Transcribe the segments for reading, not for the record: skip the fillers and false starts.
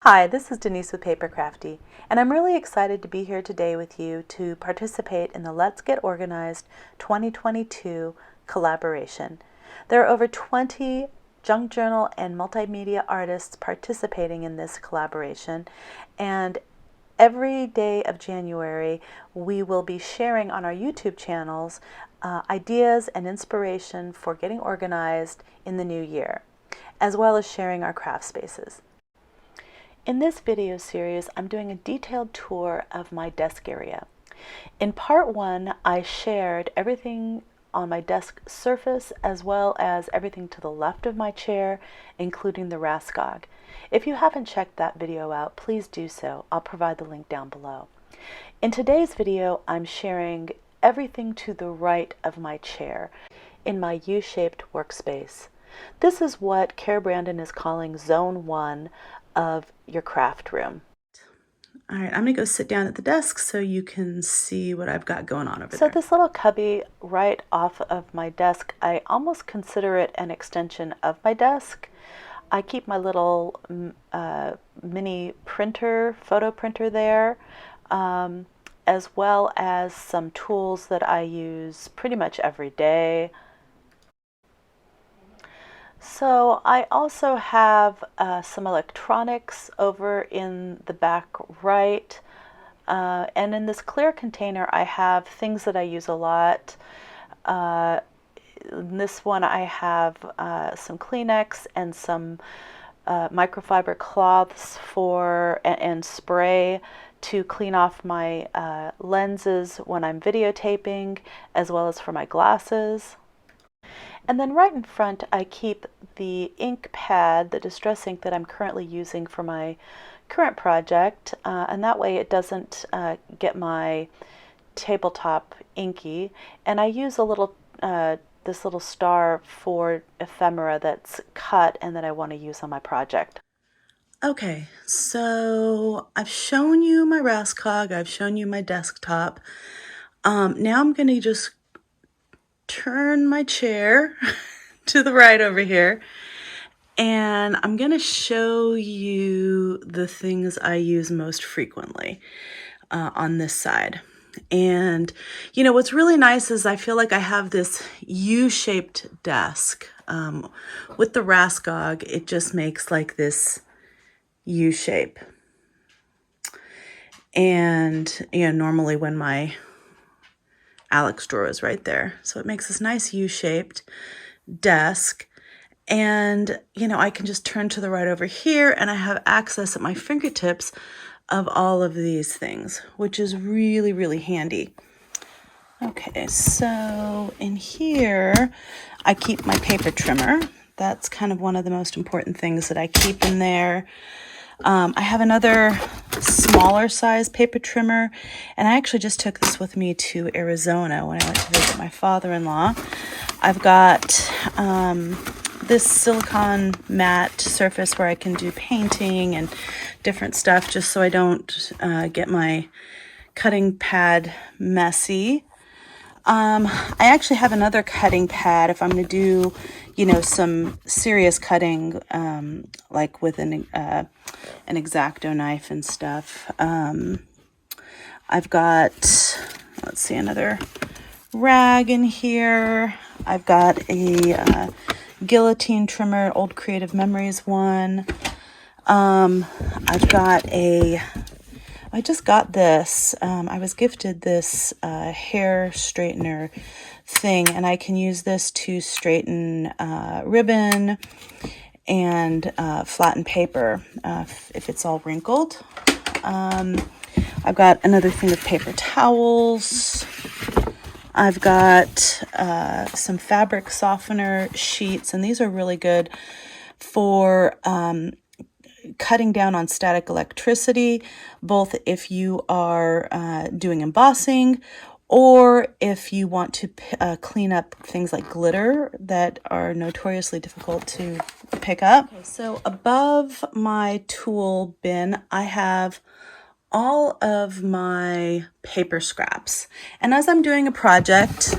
Hi, this is Denise with Paper Crafty, and I'm really excited to be here today with you to participate in the Let's Get Organized 2022 collaboration. There are over 20 junk journal and multimedia artists participating in this collaboration, and every day of January we will be sharing on our YouTube channels ideas and inspiration for getting organized in the new year, as well as sharing our craft spaces. In this video series, I'm doing a detailed tour of my desk area. In part one, I shared everything on my desk surface as well as everything to the left of my chair, including the RASKOG. If you haven't checked that video out, please do so. I'll provide the link down below. In today's video, I'm sharing everything to the right of my chair in my U-shaped workspace. This is what Cara Brandon is calling Zone 1 of your craft room. All right, I'm gonna go sit down at the desk so you can see what I've got going on over there. So this little cubby right off of my desk, I almost consider it an extension of my desk. I keep my little mini printer, photo printer there, as well as some tools that I use pretty much every day. So I also have some electronics over in the back right, and in this clear container I have things that I use a lot. In this one I have some Kleenex and some microfiber cloths and spray to clean off my lenses when I'm videotaping, as well as for my glasses. And then right in front, I keep the ink pad, the distress ink that I'm currently using for my current project, and that way it doesn't get my tabletop inky. And I use a little, this little star for ephemera that's cut and that I want to use on my project. Okay, so I've shown you my RASKOG, I've shown you my desktop. Now I'm gonna just turn my chair to the right over here, and I'm going to show you the things I use most frequently on this side. And you know what's really nice is I feel like I have this U-shaped desk. With the RASKOG, it just makes like this U shape. And you know, normally when my KALLAX drawer is right there. So it makes this nice U-shaped desk. And, you know, I can just turn to the right over here and I have access at my fingertips of all of these things, which is really, really handy. Okay, so in here, I keep my paper trimmer. That's kind of one of the most important things that I keep in there. I have another smaller size paper trimmer, and I actually just took this with me to Arizona when I went to visit my father-in-law. I've got this silicone matte surface where I can do painting and different stuff just so I don't get my cutting pad messy. I actually have another cutting pad if I'm going to do, you know, some serious cutting, like with an X-Acto knife and stuff. I've got, let's see, another rag in here. I've got a guillotine trimmer, old Creative Memories one. I've got I just got this. I was gifted this hair straightener thing, and I can use this to straighten ribbon and flatten paper if it's all wrinkled. I've got another thing of paper towels. I've got some fabric softener sheets, and these are really good for cutting down on static electricity, both if you are doing embossing or if you want to clean up things like glitter that are notoriously difficult to pick up. Okay, so above my tool bin, I have all of my paper scraps. And as I'm doing a project,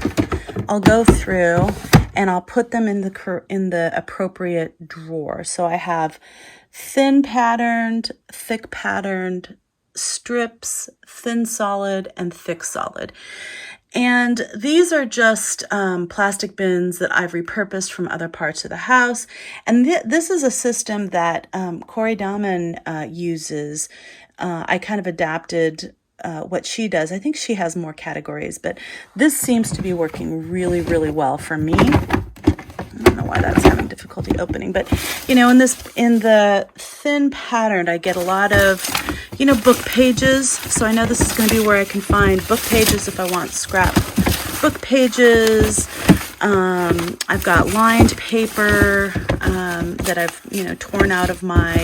I'll go through and I'll put them in the appropriate drawer. So I have thin patterned, thick patterned, strips, thin solid, and thick solid. And these are just plastic bins that I've repurposed from other parts of the house. And this is a system that Cori Dahmen uses. I kind of adapted what she does. I think she has more categories, but this seems to be working really, really well for me. I don't know why that's having difficulty opening, but in the thin pattern, I get a lot of, book pages. So I know this is going to be where I can find book pages if I want scrap book pages. I've got lined paper that I've, torn out of my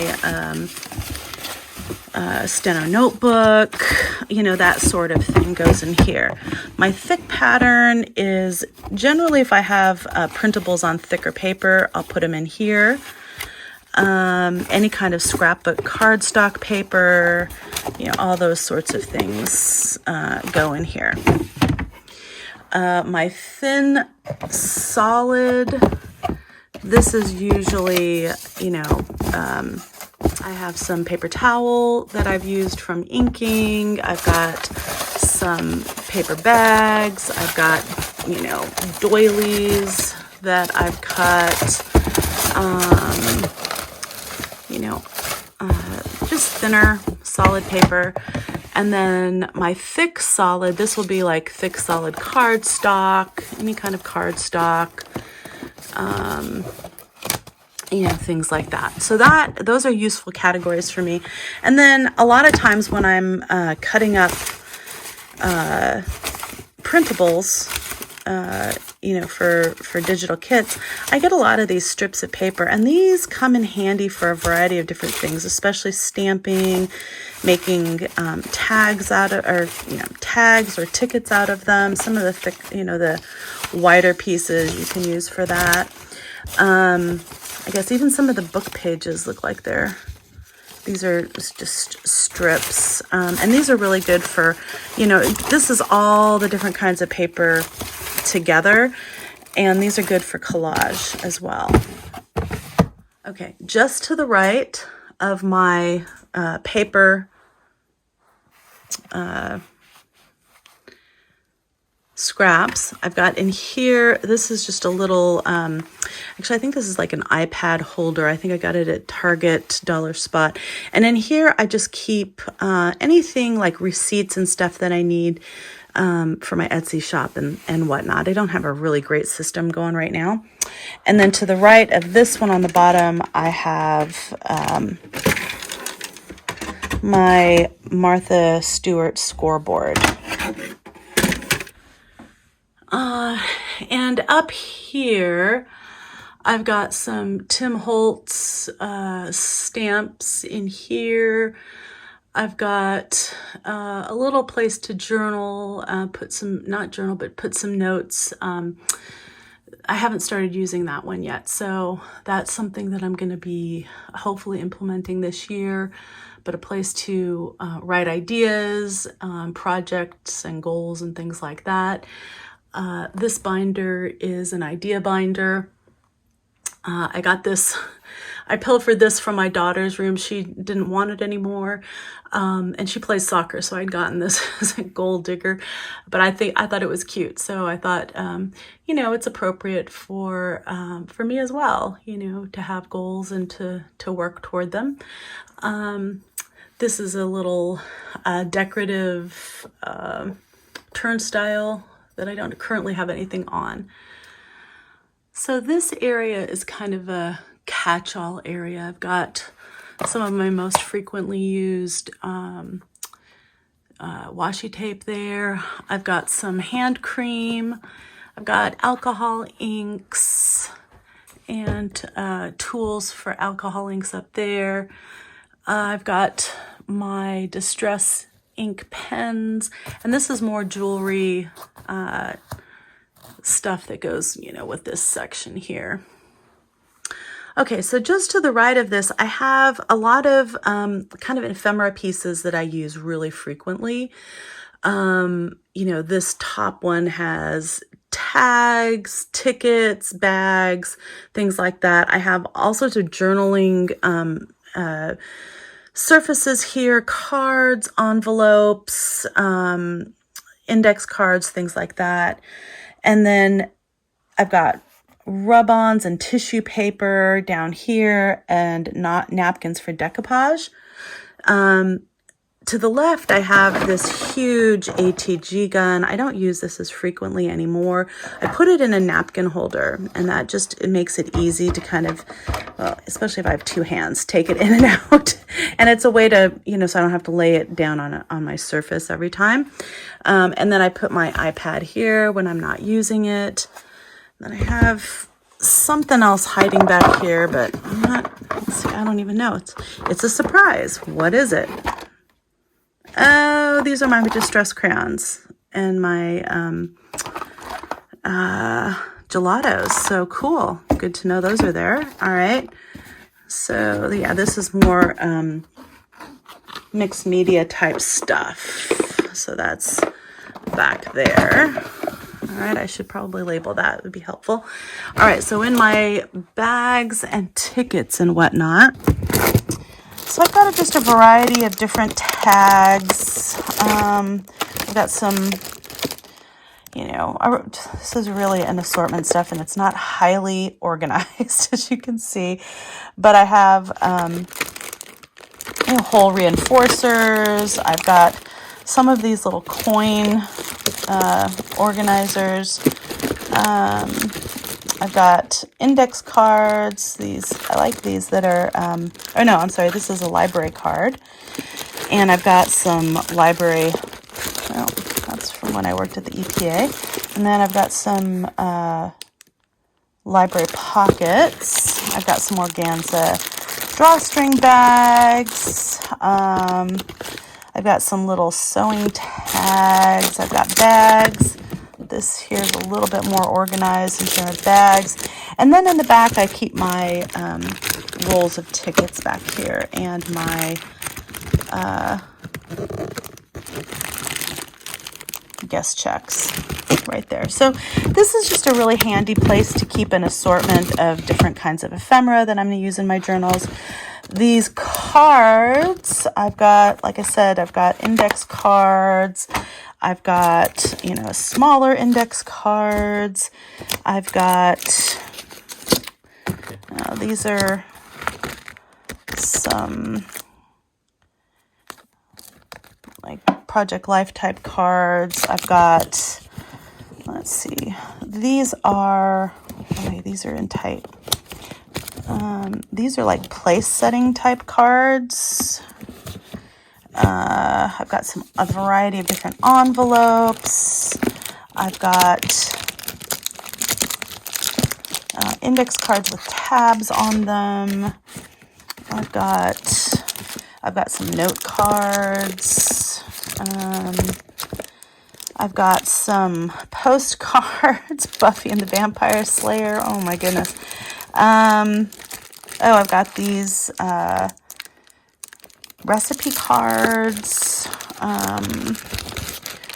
steno notebook, that sort of thing goes in here. My thick pattern is generally if I have printables on thicker paper, I'll put them in here. Any kind of scrapbook cardstock paper, all those sorts of things go in here. My thin solid, this is usually, I have some paper towel that I've used from inking. I've got some paper bags. I've got, doilies that I've cut. Just thinner, solid paper. And then my thick solid, this will be like thick solid cardstock, any kind of cardstock. Things like that. So those are useful categories for me. And then a lot of times when I'm cutting up printables, for digital kits, I get a lot of these strips of paper, and these come in handy for a variety of different things, especially stamping, making tags out of, or tags or tickets out of them. Some of the thick, the wider pieces you can use for that. I guess even some of the book pages look like these are just strips. And these are really good for, this is all the different kinds of paper together. And these are good for collage as well. Okay, just to the right of my paper scraps, I've got in here, this is just a little, actually I think this is like an iPad holder. I think I got it at Target Dollar Spot. And in here I just keep anything like receipts and stuff that I need for my Etsy shop and whatnot. I don't have a really great system going right now. And then to the right of this one on the bottom, I have my Martha Stewart scoreboard. And up here, I've got some Tim Holtz stamps in here. I've got a little place to journal, put some notes. I haven't started using that one yet, so that's something that I'm going to be hopefully implementing this year, but a place to write ideas, projects and goals and things like that. This binder is an idea binder. I got this, I pilfered this from my daughter's room. She didn't want it anymore. And she plays soccer, so I'd gotten this as a goal digger, but I thought it was cute. So I thought, it's appropriate for me as well, to have goals and to work toward them. This is a little decorative turnstile that I don't currently have anything on. So this area is kind of a catch-all area. I've got some of my most frequently used washi tape there. I've got some hand cream. I've got alcohol inks and tools for alcohol inks up there. I've got my Distress ink pens, and this is more jewelry stuff that goes, with this section here. Okay, so just to the right of this, I have a lot of kind of ephemera pieces that I use really frequently. This top one has tags, tickets, bags, things like that. I have all sorts of journaling surfaces here, cards, envelopes, index cards, things like that. And then I've got rub-ons and tissue paper down here and not napkins for decoupage. To the left, I have this huge ATG gun. I don't use this as frequently anymore. I put it in a napkin holder, and that just, it makes it easy to kind of, well, especially if I have two hands, take it in and out. And it's a way to, you know, so I don't have to lay it down on my surface every time. And then I put my iPad here when I'm not using it. Then I have something else hiding back here, but I'm not, let's see, I don't even know. It's a surprise. What is it? Oh, these are my distress crayons and my gelatos. So cool. Good to know those are there. All right. So yeah, this is more mixed media type stuff. So that's back there. All right, I should probably label that. It would be helpful. All right, so in my bags and tickets and whatnot, so I've got just a variety of different tags. I've got some, you know, this is really an assortment stuff, and it's not highly organized, as you can see. But I have you know, hole reinforcers. I've got some of these little coin organizers. I've got index cards. These, I like these that are, oh no, I'm sorry, this is a library card. And I've got some library, well, that's from when I worked at the EPA. And then I've got some library pockets. I've got some organza drawstring bags. I've got some little sewing tags. I've got bags. This here is a little bit more organized in terms of bags. And then in the back, I keep my rolls of tickets back here and my guest checks right there. So this is just a really handy place to keep an assortment of different kinds of ephemera that I'm going to use in my journals. These cards, I've got, like I said, I've got index cards. I've got, you know, smaller index cards. I've got, these are some like Project Life type cards. I've got, let's see, these are, okay, these are in type. These are like place setting type cards. I've got a variety of different envelopes. I've got index cards with tabs on them. I've got some note cards. I've got some postcards. Buffy and the Vampire Slayer. Oh my goodness. I've got these recipe cards,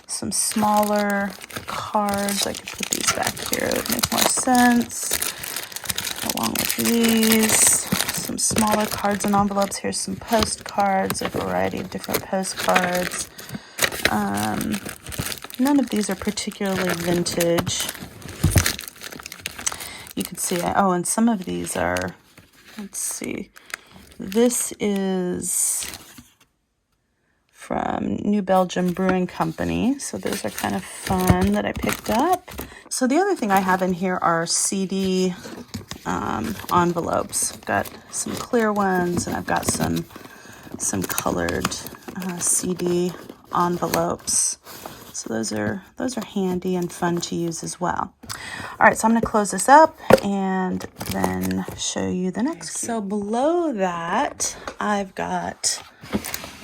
some smaller cards. I could put these back here. It would make more sense. Along with these, some smaller cards and envelopes. Here's some postcards, a variety of different postcards. None of these are particularly vintage. You can see, oh, and some of these are, let's see, this is from New Belgium Brewing Company. So those are kind of fun that I picked up. So the other thing I have in here are CD envelopes. I've got some clear ones, and I've got some colored CD envelopes. So those are handy and fun to use as well. All right, so I'm going to close this up and then show you the next. So below that, I've got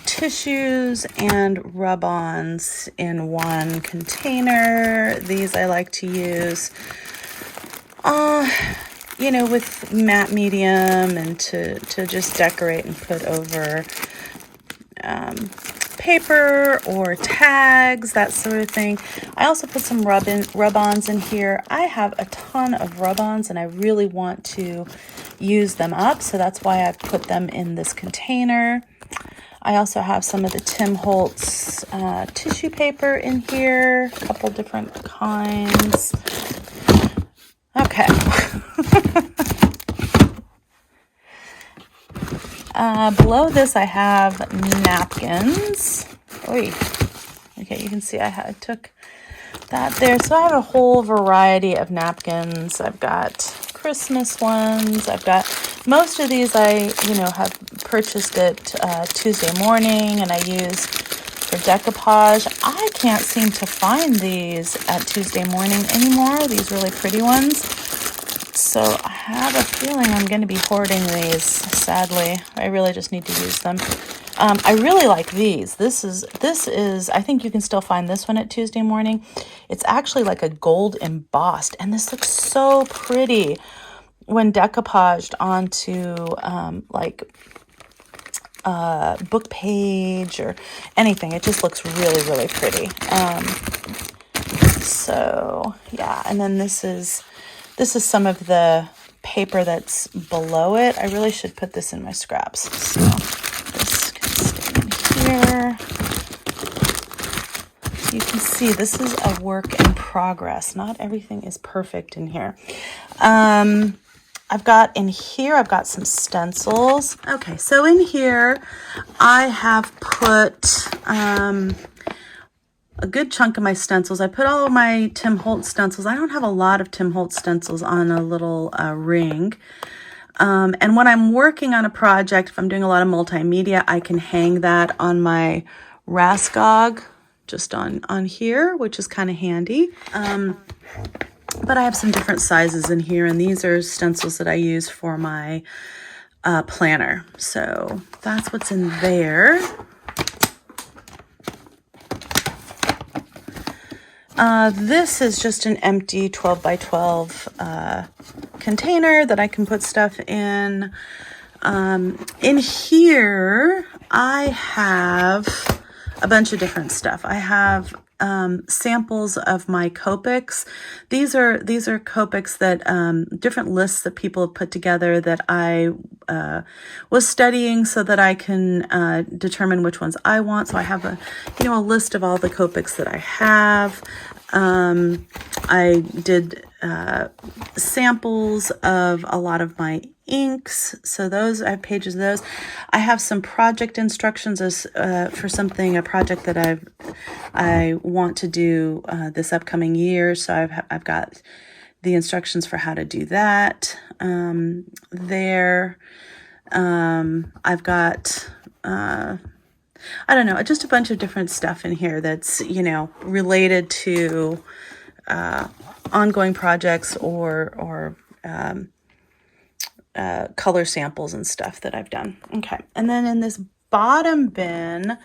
tissues and rub-ons in one container. These I like to use, you know, with matte medium and to just decorate and put over paper or tags, that sort of thing. I also put some rub-ons in here. I have a ton of rub-ons, and I really want to use them up, so that's why I've put them in this container. I also have some of the Tim Holtz tissue paper in here, a couple different kinds. Okay. Below this I have napkins. Oy. Okay, you can see I took that there. So I have a whole variety of napkins. I've got Christmas ones. I've got most of these I, have purchased it Tuesday morning and I use for decoupage. I can't seem to find these at Tuesday morning anymore, these really pretty ones. So I have a feeling I'm going to be hoarding these, sadly. I really just need to use them. I really like these. This is, I think you can still find this one at Tuesday morning. It's actually like a gold embossed, and this looks so pretty when decoupaged onto book page or anything. It just looks really, really pretty. So yeah, and then this is some of the paper that's below it. I really should put this in my scraps. So this can stay in here. So you can see this is a work in progress. Not everything is perfect in here. I've got some stencils. Okay, so in here I have put a good chunk of my stencils. I put all of my Tim Holtz stencils. I don't have a lot of Tim Holtz stencils on a little ring. And when I'm working on a project, if I'm doing a lot of multimedia, I can hang that on my RASKOG, just on here, which is kind of handy. But I have some different sizes in here, and these are stencils that I use for my planner. So that's what's in there. This is just an empty 12 by 12 container that I can put stuff in. In here, I have a bunch of different stuff. I have samples of my Copics. These are Copics that different lists that people have put together that I was studying so that I can determine which ones I want. So I have a list of all the Copics that I have. I did samples of a lot of my inks, so those, I have pages of those. I have some project instructions as for a project that I want to do this upcoming year. So I've got the instructions for how to do that there. I've got I don't know, just a bunch of different stuff in here that's related to ongoing projects or color samples and stuff that I've done. Okay, and then in this bottom bin,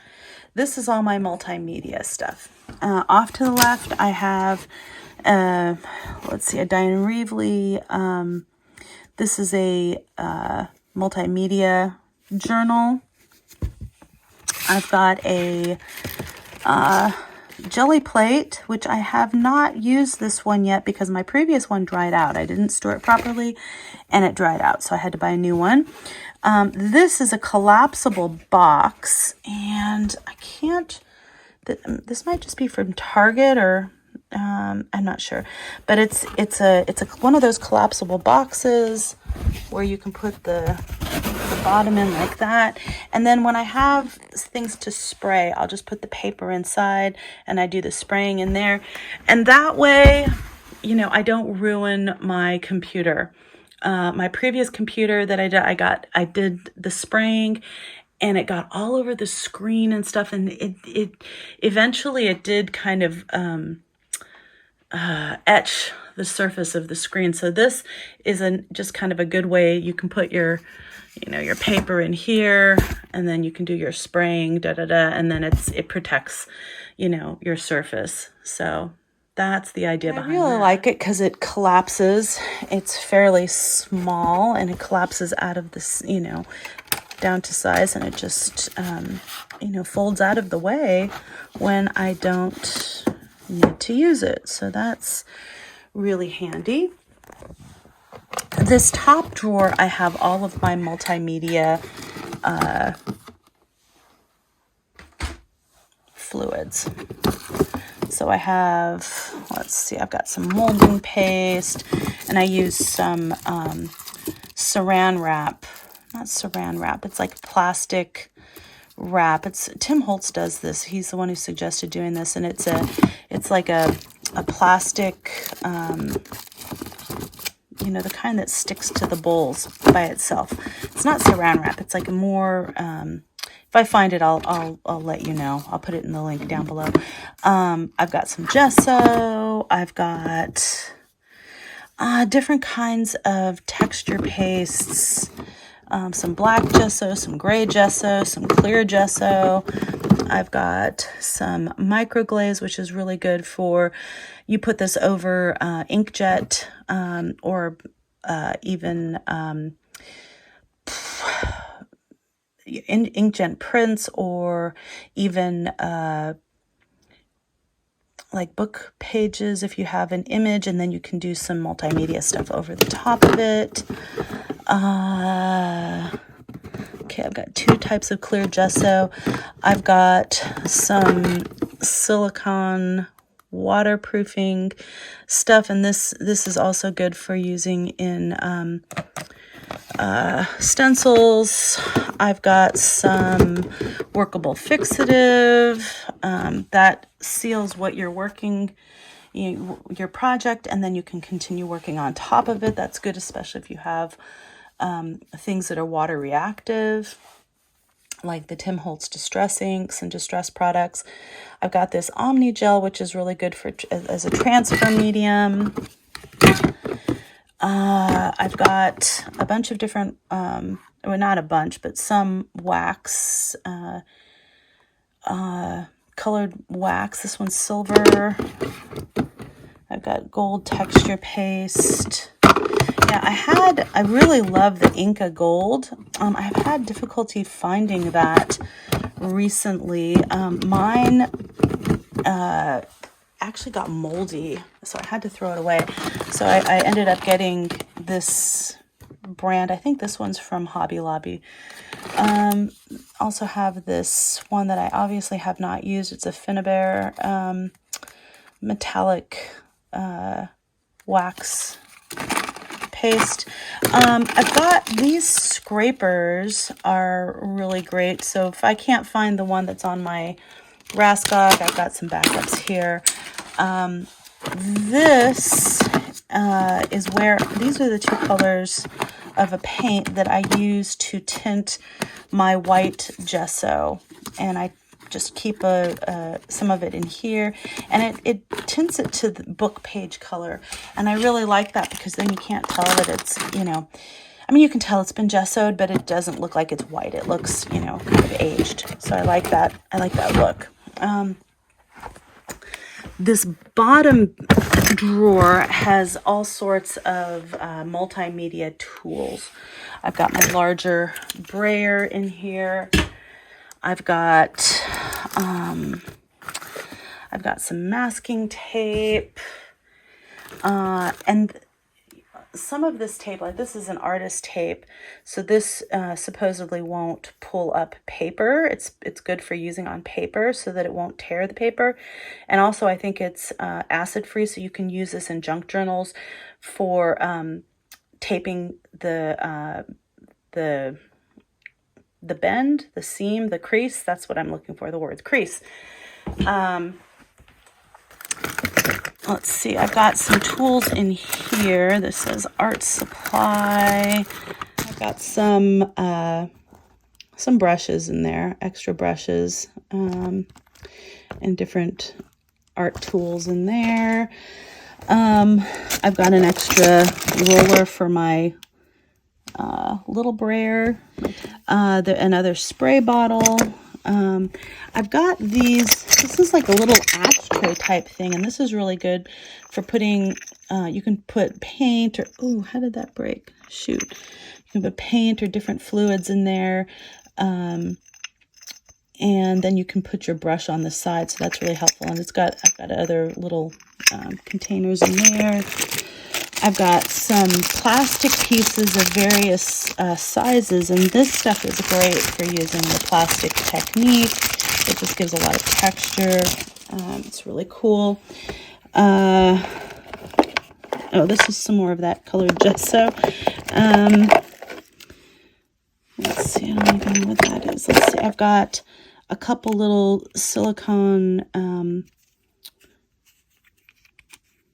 this is all my multimedia stuff. Off to the left, I have, let's see, a Diane Reevely. This is a multimedia journal. I've got a jelly plate, which I have not used this one yet because my previous one dried out. I didn't store it properly and it dried out, so I had to buy a new one. This is a collapsible box, and I can't, this might just be from Target or I'm not sure, but it's one of those collapsible boxes where you can put the bottom in like that, and then when I have things to spray, I'll just put the paper inside and I do the spraying in there, and that way I don't ruin my computer. My previous computer that I did the spraying and it got all over the screen and stuff, and it eventually did kind of etch the surface of the screen. So this is just kind of a good way. You can put your paper in here, and then you can do your spraying, and then it protects, your surface. So that's the idea behind it. I really like it because it collapses. It's fairly small and it collapses out of this, down to size, and it just, folds out of the way when I don't need to use it. So that's really handy. this top drawer, I have all of my multimedia fluids. So I have, let's see, I've got some molding paste, and I use some saran wrap. Not saran wrap, it's like plastic wrap. It's Tim Holtz does this. He's the one who suggested doing this, and it's like a plastic, you know, the kind that sticks to the bowls by itself. It's not saran wrap. It's like a more, if I find it, I'll let you know. I'll put it in the link down below. I've got some gesso. I've got different kinds of texture pastes. Some black gesso, some gray gesso, some clear gesso. I've got some microglaze, which is really good for, you put this over inkjet or even inkjet prints, or even like book pages if you have an image, and then you can do some multimedia stuff over the top of it. Okay, I've got 2 types of clear gesso. I've got some silicone waterproofing stuff, and this is also good for using in stencils. I've got some workable fixative that seals what you're working, your project, and then you can continue working on top of it. That's good, especially if you have things that are water reactive, like the Tim Holtz distress inks and distress products. I've got this Omni Gel, which is really good for as a transfer medium. I've got a bunch of different, well, not a bunch, but some wax, colored wax. This one's silver. I've got gold texture paste. Yeah, I really love the Inca Gold. I've had difficulty finding that recently. Mine actually got moldy, so I had to throw it away. So I ended up getting this brand. I think this one's from Hobby Lobby. Also have this one that I obviously have not used. It's a Ephemera metallic wax paste. I've got these scrapers are really great. So if I can't find the one that's on my RASKOG, I've got some backups here. This is where, these are the 2 colors of a paint that I use to tint my white gesso, and I just keep some of it in here, and it tints it to the book page color, and I really like that because then you can't tell that it's, you know, I mean, you can tell it's been gessoed, but it doesn't look like it's white. It looks, you know, kind of aged. So I like that. I like that look. This bottom drawer has all sorts of multimedia tools. I've got my larger brayer in here. I've got some masking tape, and some of this tape, like this is an artist tape, so this supposedly won't pull up paper. It's good for using on paper so that it won't tear the paper, and also I think it's acid free, so you can use this in junk journals for taping the bend, the seam, the crease. That's what I'm looking for, the word crease. Let's see, I've got some tools in here. This says art supply. I've got some brushes in there, extra brushes, and different art tools in there. I've got an extra roller for my little brayer, another spray bottle. I've got these, this is like a little ashtray type thing, and this is really good for putting, you can put paint or, ooh, how did that break? Shoot. You can put paint or different fluids in there, and then you can put your brush on the side, so that's really helpful. And I've got other little containers in there. I've got some plastic pieces of various sizes, and this stuff is great for using the plastic technique. It just gives a lot of texture. It's really cool. Oh, this is some more of that colored gesso. Let's see, I don't even know what that is. Let's see, I've got a couple little silicone,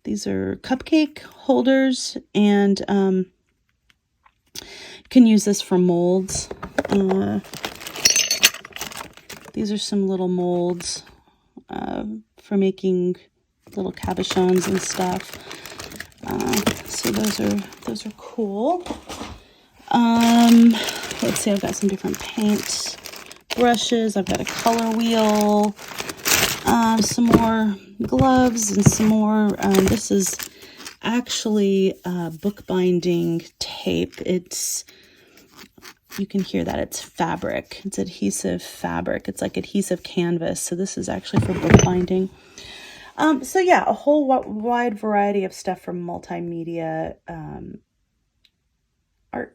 these are cupcake holders, and you can use this for molds. These are some little molds for making little cabochons and stuff. So those are cool. Let's see, I've got some different paint brushes. I've got a color wheel, some more gloves, and some more. This is actually bookbinding tape. You can hear that it's fabric. It's adhesive fabric. It's like adhesive canvas. So this is actually for bookbinding. So yeah, a whole wide variety of stuff from multimedia art.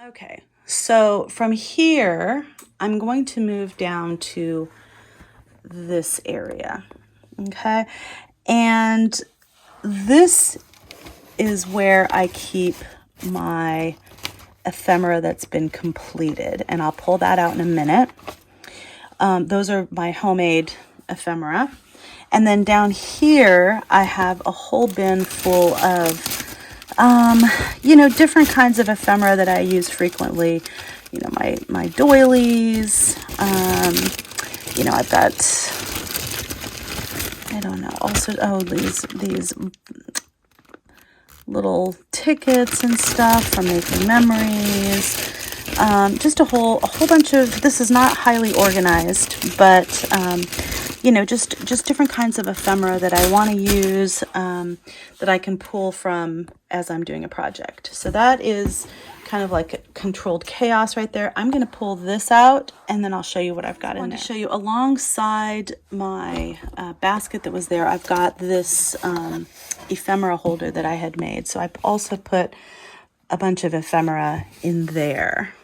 Okay, so from here, I'm going to move down to this area, okay? And this is where I keep my ephemera that's been completed, and I'll pull that out in a minute. Those are my homemade ephemera. And then down here, I have a whole bin full of different kinds of ephemera that I use frequently. My doilies. I've got, I don't know, also, these little tickets and stuff from making memories. Just a whole bunch of, this is not highly organized, but, just different kinds of ephemera that I want to use, that I can pull from as I'm doing a project. So that is kind of like a controlled chaos right there. I'm going to pull this out, and then I'll show you what I've got in there. To show you alongside my basket that was there, I've got this ephemera holder that I had made. So I've also put a bunch of ephemera in there.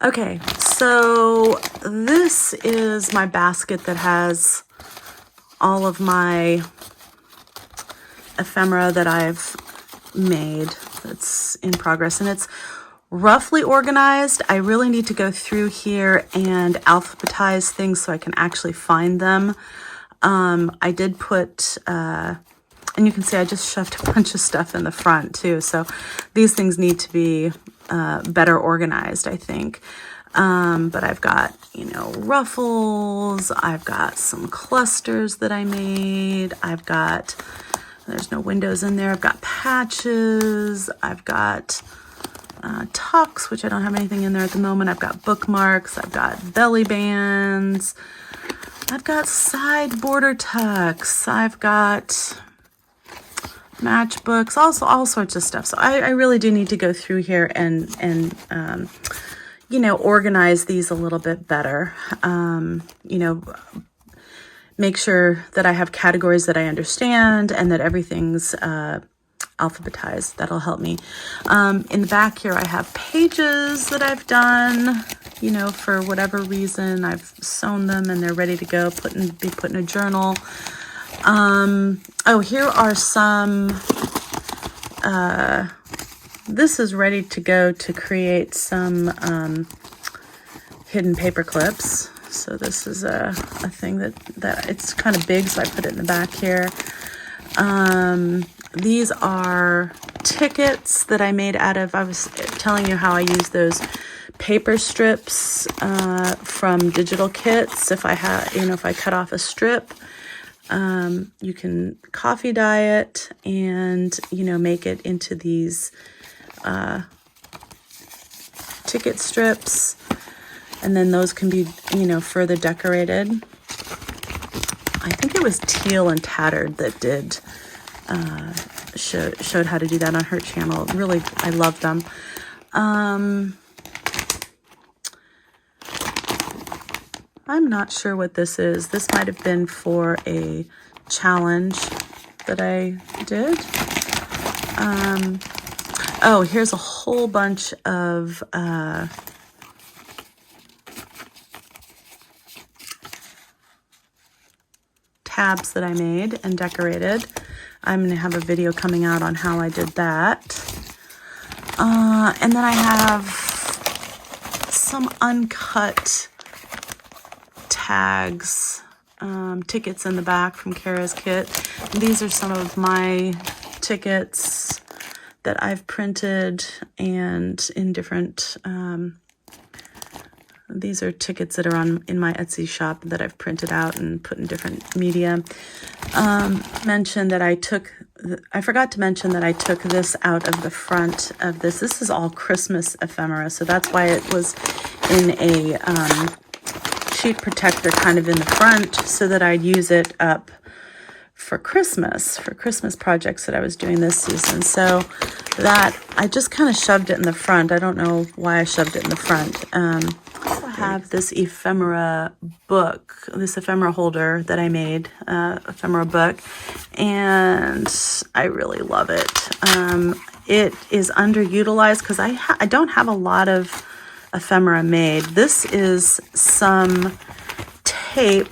Okay, so this is my basket that has all of my ephemera that I've made that's in progress, and it's roughly organized. I really need to go through here and alphabetize things so I can actually find them. I did put, and you can see I just shoved a bunch of stuff in the front too, so these things need to be better organized, I think. But I've got, ruffles. I've got some clusters that I made. There's no windows in there. I've got patches. I've got tucks, which I don't have anything in there at the moment. I've got bookmarks. I've got belly bands. I've got side border tucks. I've got matchbooks, also all sorts of stuff. So I really do need to go through here and organize these a little bit better. Make sure that I have categories that I understand and that everything's alphabetized. That'll help me. In the back here, I have pages that I've done, for whatever reason. I've sewn them and they're ready to go, be put in a journal. Here are some, this is ready to go to create some hidden paper clips. So this is a thing that it's kind of big, so I put it in the back here. These are tickets that I made out of, I was telling you how I use those paper strips from digital kits. If I cut off a strip, you can coffee dye it and, make it into these ticket strips. And then those can be, further decorated. I think it was Teal and Tattered that did, showed how to do that on her channel. Really, I love them. I'm not sure what this is. This might have been for a challenge that I did. Oh, here's a whole bunch of tabs that I made and decorated. I'm going to have a video coming out on how I did that. And then I have some uncut tags, tickets in the back from Cara's kit. And these are some of my tickets that I've printed and in different, these are tickets that are in my Etsy shop that I've printed out and put in different media. Mention that I forgot to mention that I took this out of the front of this. This is all Christmas ephemera, so that's why it was in a sheet protector kind of in the front, so that I'd use it up for Christmas projects that I was doing this season. So that I just kind of shoved it in the front. I don't know why I shoved it in the front. I also have this ephemera book, this ephemera holder that I made, ephemera book, and I really love it. It is underutilized because I don't have a lot of ephemera made. This is some tape,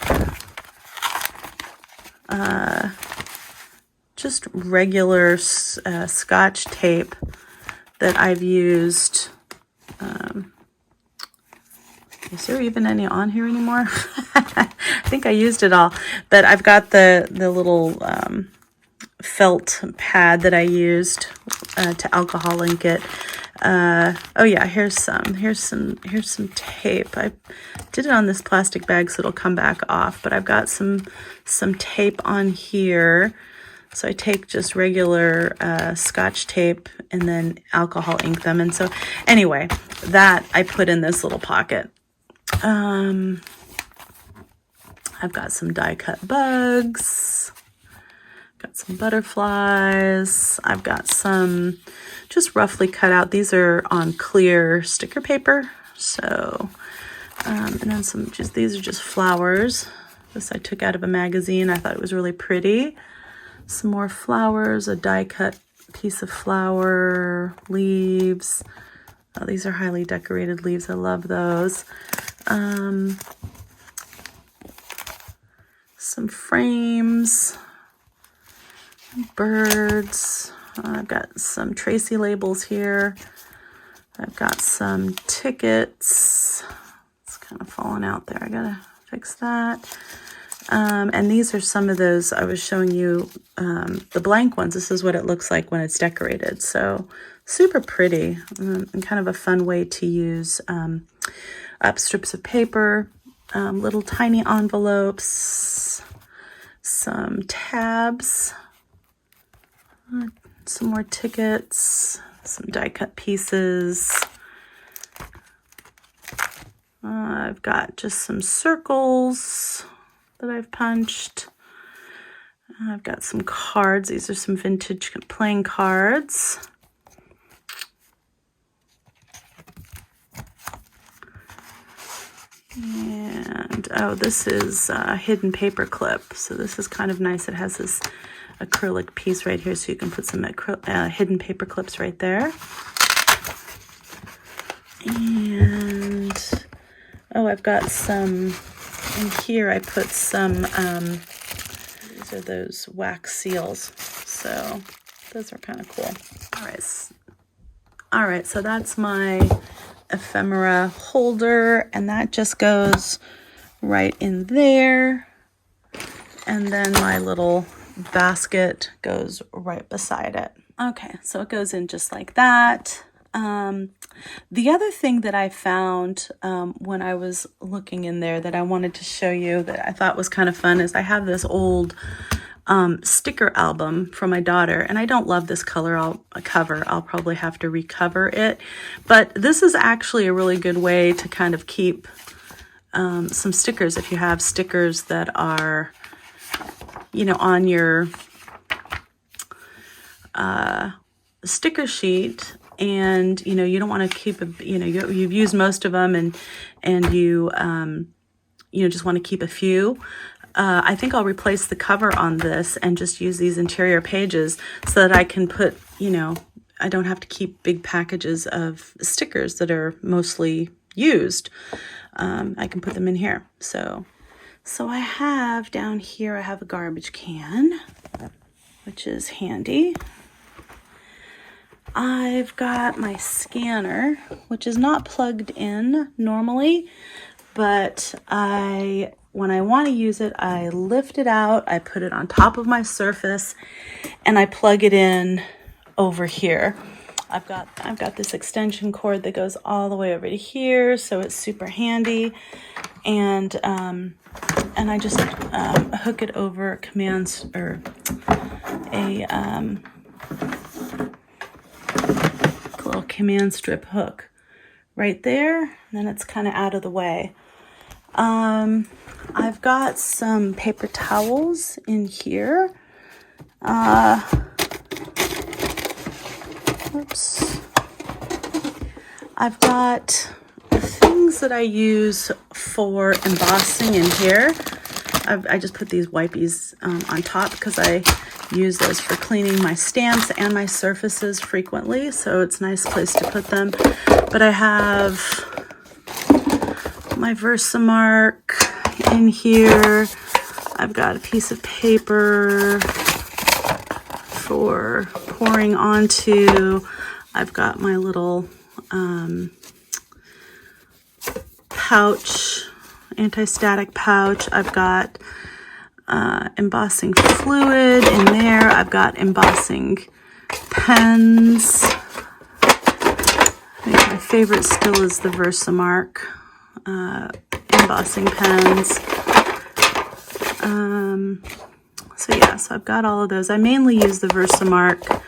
just regular Scotch tape that I've used. Is there even any on here anymore? I think I used it all, but I've got the little felt pad that I used to alcohol ink it. Oh yeah, here's some tape. I did it on this plastic bag so it'll come back off, but I've got some tape on here. So I take just regular Scotch tape and then alcohol ink them. And so anyway, that I put in this little pocket. I've got some die cut bugs. Got some butterflies. I've got some just roughly cut out. These are on clear sticker paper. So, and then these are just flowers. This I took out of a magazine. I thought it was really pretty. Some more flowers, a die cut piece of flower, leaves. Oh, these are highly decorated leaves. I love those. Some frames, birds. I've got some Tracy labels here. I've got some tickets. It's kind of falling out there. I gotta fix that. And these are some of those I was showing you, the blank ones. This is what it looks like when it's decorated. So super pretty, and kind of a fun way to use up strips of paper, little tiny envelopes, some tabs, some more tickets, some die cut pieces. I've got just some circles that I've punched. I've got some cards. These are some vintage playing cards. And oh, this is a hidden paper clip. So this is kind of nice. It has this acrylic piece right here, so you can put some hidden paper clips right there. And oh, I've got some in here. I put some, these are those wax seals. So those are kind of cool. All right, so that's my ephemera holder, and that just goes right in there. And then my little basket goes right beside it. Okay, so it goes in just like that. The other thing that I found when I was looking in there that I wanted to show you that I thought was kind of fun is I have this old sticker album from my daughter, and I don't love this color cover. I'll probably have to recover it, but this is actually a really good way to kind of keep some stickers if you have stickers that are, you know, on your sticker sheet, and you know you don't want to keep you've used most of them, and you you know just want to keep a few. I think I'll replace the cover on this and just use these interior pages so that I can put, you know, I don't have to keep big packages of stickers that are mostly used. I can put them in here. So I have down here, I have a garbage can, which is handy. I've got my scanner, which is not plugged in normally, but when I want to use it, I lift it out, I put it on top of my surface, and I plug it in over here. I've got this extension cord that goes all the way over to here, so it's super handy, and I just hook it over commands or a little command strip hook right there, and then it's kind of out of the way. I've got some paper towels in here. Oops. I've got things that I use for embossing in here. I just put these wipies on top because I use those for cleaning my stamps and my surfaces frequently, so it's a nice place to put them. But I have my Versamark in here. I've got a piece of paper for pouring onto. I've got my little pouch, anti-static pouch. I've got embossing fluid in there. I've got embossing pens. I think my favorite still is the Versamark embossing pens. So I've got all of those. I mainly use the Versamark,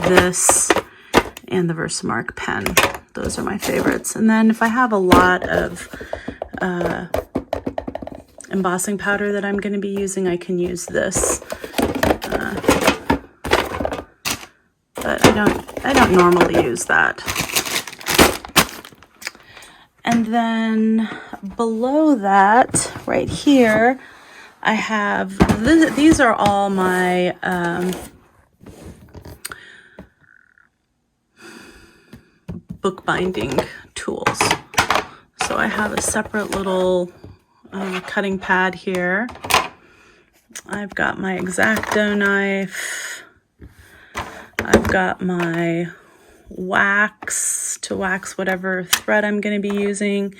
this, and the Versamark pen. Those are my favorites. And then if I have a lot of embossing powder that I'm going to be using, I can use this. But I don't normally use that. And then below that, right here, I have, these are all my bookbinding tools. So I have a separate little cutting pad here. I've got my X-Acto knife. I've got my wax to wax whatever thread I'm going to be using.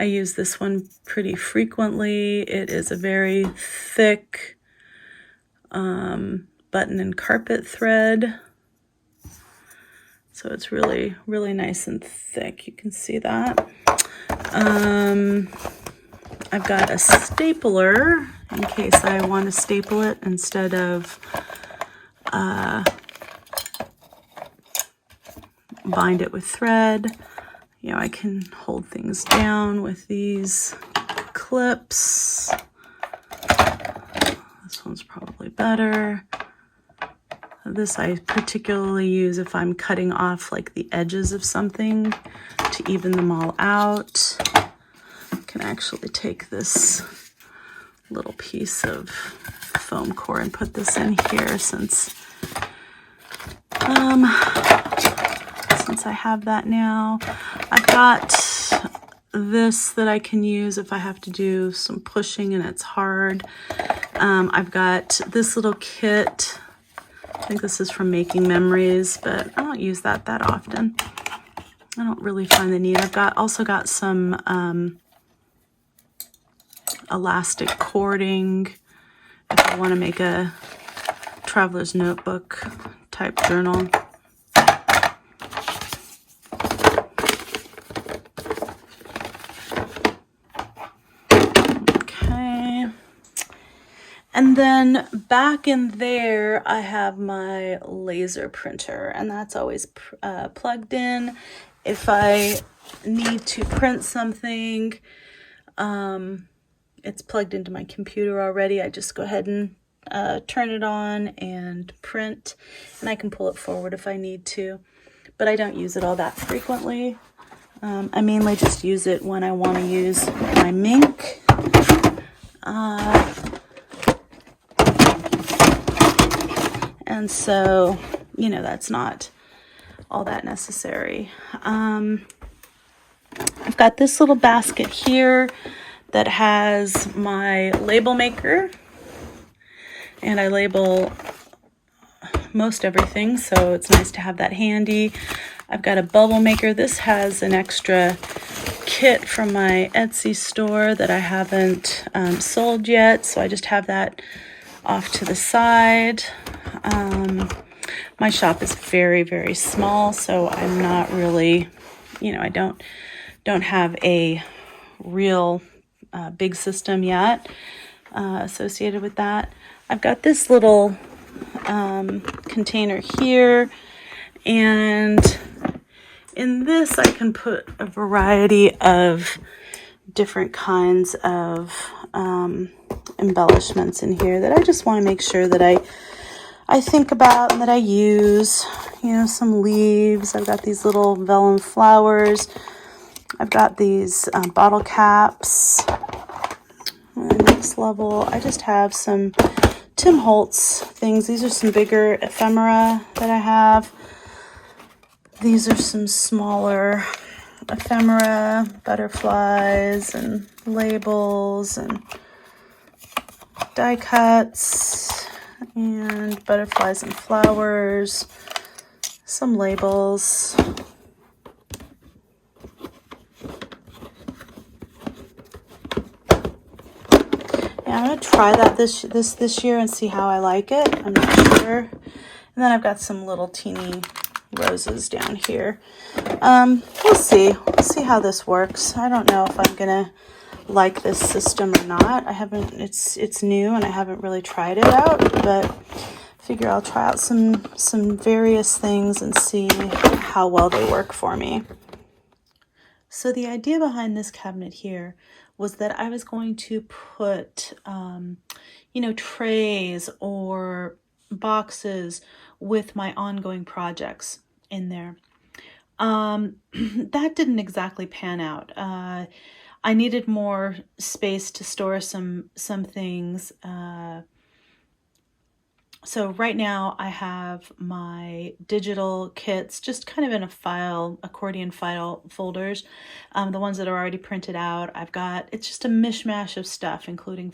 I use this one pretty frequently. It is a very thick button and carpet thread. So it's really, really nice and thick. You can see that. I've got a stapler in case I want to staple it instead of bind it with thread. You know, I can hold things down with these clips. This one's probably better. This I particularly use if I'm cutting off like the edges of something to even them all out. I can actually take this little piece of foam core and put this in here since I have that now. I've got this that I can use if I have to do some pushing and it's hard. I've got this little kit. I think this is from Making Memories, but I don't use that often. I don't really find the need. I've also got some elastic cording if I want to make a traveler's notebook type journal. And then back in there, I have my laser printer, and that's always plugged in. If I need to print something, it's plugged into my computer already. I just go ahead and turn it on and print, and I can pull it forward if I need to. But I don't use it all that frequently. I mainly just use it when I want to use my Mink. And so, you know, that's not all that necessary. I've got this little basket here that has my label maker, and I label most everything, so it's nice to have that handy. I've got a bubble maker. This has an extra kit from my Etsy store that I haven't sold yet, so I just have that off to the side. My shop is very, very small, so I'm not really, you know, I don't have a real big system yet associated with that. I've got this little container here, and in this I can put a variety of different kinds of embellishments in here that I just want to make sure that I think about and that I use. You know, some leaves. I've got these little vellum flowers. I've got these bottle caps. And the next level, I just have some Tim Holtz things. These are some bigger ephemera that I have. These are some smaller ephemera, butterflies and labels and die cuts and butterflies and flowers, some labels. Yeah, I'm going to try that this year and see how I like it. I'm not sure. And then I've got some little teeny roses down here. We'll see. We'll see how this works. I don't know if I'm going to like this system or not. I haven't, it's new and I haven't really tried it out, but I figure I'll try out some various things and see how well they work for me. So the idea behind this cabinet here was that I was going to put, you know, trays or boxes with my ongoing projects in there. That didn't exactly pan out. I needed more space to store some things. So right now I have my digital kits just kind of in a accordion file folders, the ones that are already printed out. It's just a mishmash of stuff, including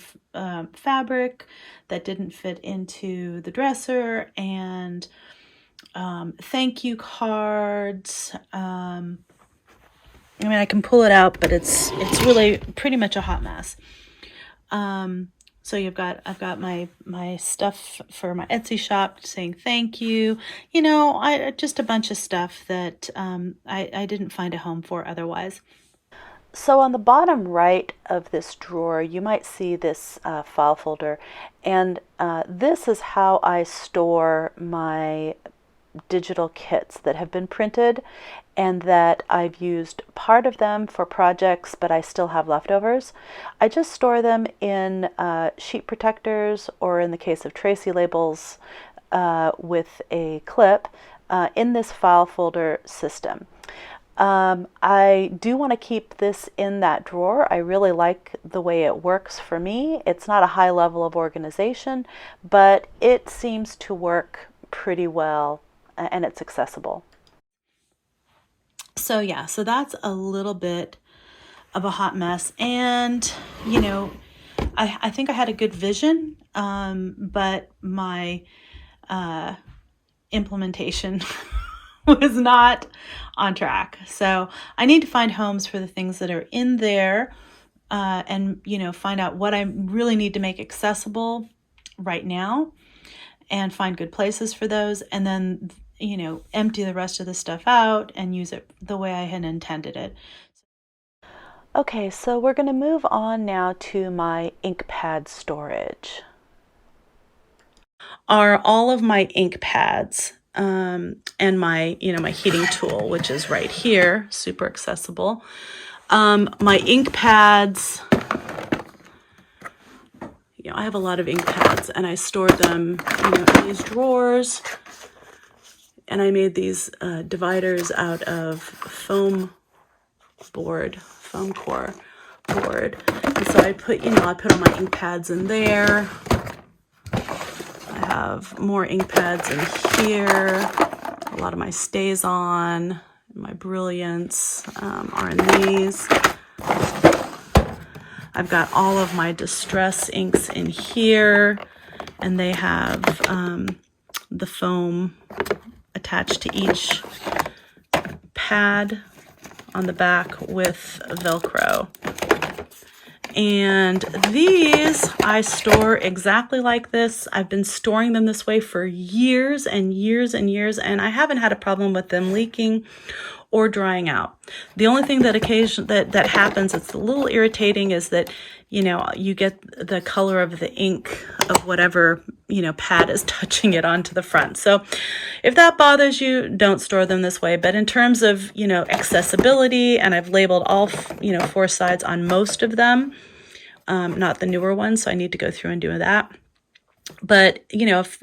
fabric that didn't fit into the dresser, and thank you cards. I mean, I can pull it out, but it's really pretty much a hot mess. So I've got my stuff for my Etsy shop saying thank you. You know, just a bunch of stuff that I didn't find a home for otherwise. So on the bottom right of this drawer, you might see this file folder, and this is how I store my digital kits that have been printed and that I've used part of them for projects, but I still have leftovers. I just store them in sheet protectors, or in the case of Tracy labels, with a clip in this file folder system. I do want to keep this in that drawer. I really like the way it works for me. It's not a high level of organization, but it seems to work pretty well, and it's accessible. So yeah, so that's a little bit of a hot mess. And, you know, I think I had a good vision, but my implementation was not on track. So I need to find homes for the things that are in there, and, you know, find out what I really need to make accessible right now and find good places for those, and then, you know, empty the rest of the stuff out and use it the way I had intended it. Okay, so we're going to move on now to my ink pad storage. Are all of my ink pads and my, you know, my heating tool, which is right here, super accessible. My ink pads, you know, I have a lot of ink pads and I store them, you know, in these drawers. And I made these dividers out of foam core board. And so I put all my ink pads in there. I have more ink pads in here. A lot of my Stays On, my Brilliance are in these. I've got all of my Distress inks in here, and they have the foam attached to each pad on the back with Velcro. And these I store exactly like this. I've been storing them this way for years and years and years, and I haven't had a problem with them leaking or drying out. The only thing that that happens, it's a little irritating, is that, you know, you get the color of the ink of whatever, you know, pad is touching it onto the front. So if that bothers you, don't store them this way. But in terms of, you know, accessibility, and I've labeled all, you know, 4 sides on most of them, not the newer ones, so I need to go through and do that. But, you know, if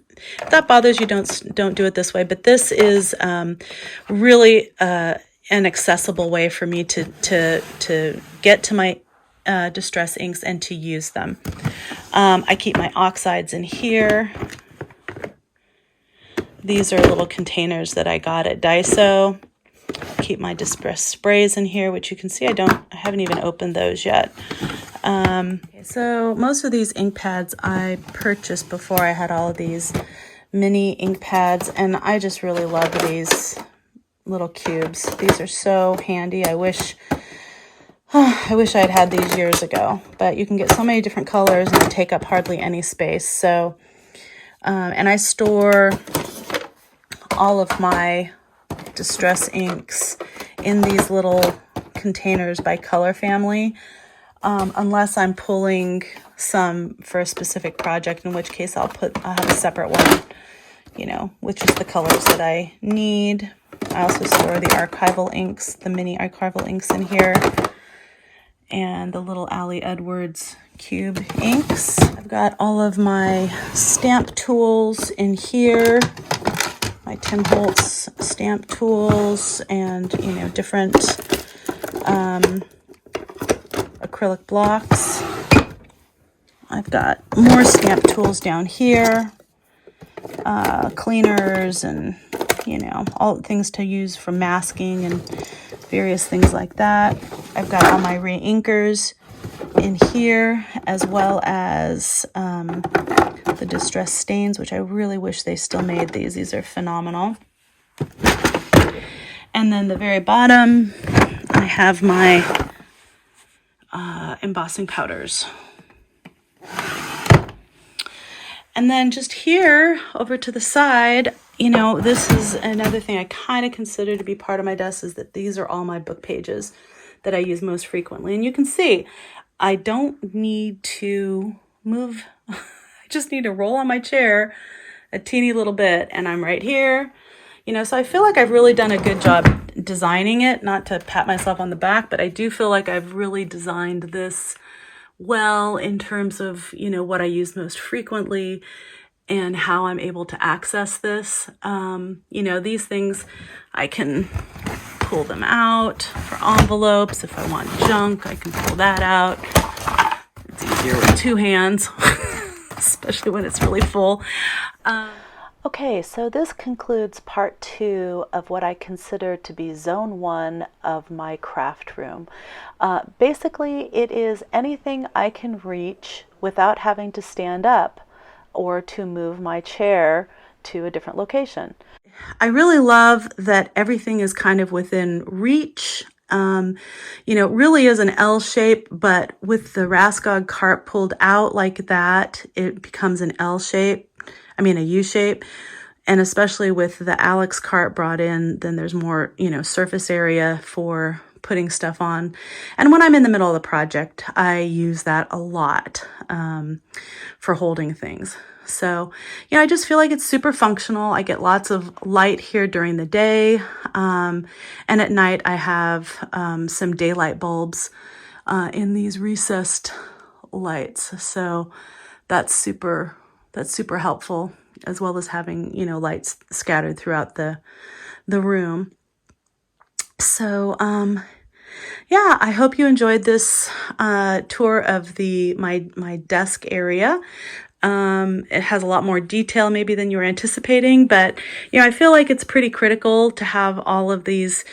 that bothers you, don't do it this way. But this is really an accessible way for me to get to my distress inks and to use them. I keep my oxides in here. These are little containers that I got at Daiso. Keep my distress sprays in here, which you can see I haven't even opened those yet. So most of these ink pads I purchased before I had all of these mini ink pads, and I just really love these little cubes. These are so handy. I wish I'd had these years ago, but you can get so many different colors and they take up hardly any space. So, and I store all of my distress inks in these little containers by color family. Unless I'm pulling some for a specific project, in which case I'll have a separate one, you know, which is the colors that I need. I also store the archival inks, the mini archival inks in here, and the little Ali Edwards cube inks. I've got all of my stamp tools in here, my Tim Holtz stamp tools, and, you know, different acrylic blocks. I've got more stamp tools down here, cleaners, and, you know, all things to use for masking and various things like that. I've got all my re-inkers in here, as well as the distress stains, which I really wish they still made these. These are phenomenal. And then the very bottom, I have my embossing powders. And then just here over to the side, you know, this is another thing I kind of consider to be part of my desk, is that these are all my book pages that I use most frequently. And you can see I don't need to move. I just need to roll on my chair a teeny little bit and I'm right here. You know, so I feel like I've really done a good job designing it, not to pat myself on the back, but I do feel like I've really designed this well in terms of, you know, what I use most frequently and how I'm able to access this. You know, these things, I can pull them out for envelopes. If I want junk, I can pull that out. It's easier with 2 hands, especially when it's really full. Okay, so this concludes part 2 of what I consider to be zone 1 of my craft room. Basically, it is anything I can reach without having to stand up or to move my chair to a different location. I really love that everything is kind of within reach. You know, it really is an L shape, but with the RASKOG cart pulled out like that, it becomes an L shape. I mean, a U shape. And especially with the KALLAX cart brought in, then there's more, you know, surface area for putting stuff on. And when I'm in the middle of the project, I use that a lot for holding things. So, you know, I just feel like it's super functional. I get lots of light here during the day. And at night, I have some daylight bulbs in these recessed lights. So that's super helpful, as well as having, you know, lights scattered throughout the room. So, yeah, I hope you enjoyed this tour of my desk area. It has a lot more detail maybe than you were anticipating, but I feel like it's pretty critical to have all of these,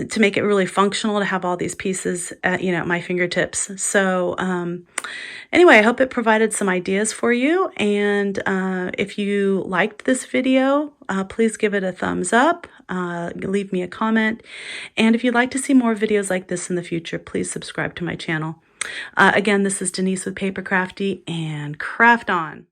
to make it really functional, to have all these pieces at, at my fingertips. So anyway, I hope it provided some ideas for you. And if you liked this video, please give it a thumbs up, leave me a comment. And if you'd like to see more videos like this in the future, please subscribe to my channel. Again, this is Denise with Paper Crafty, and craft on.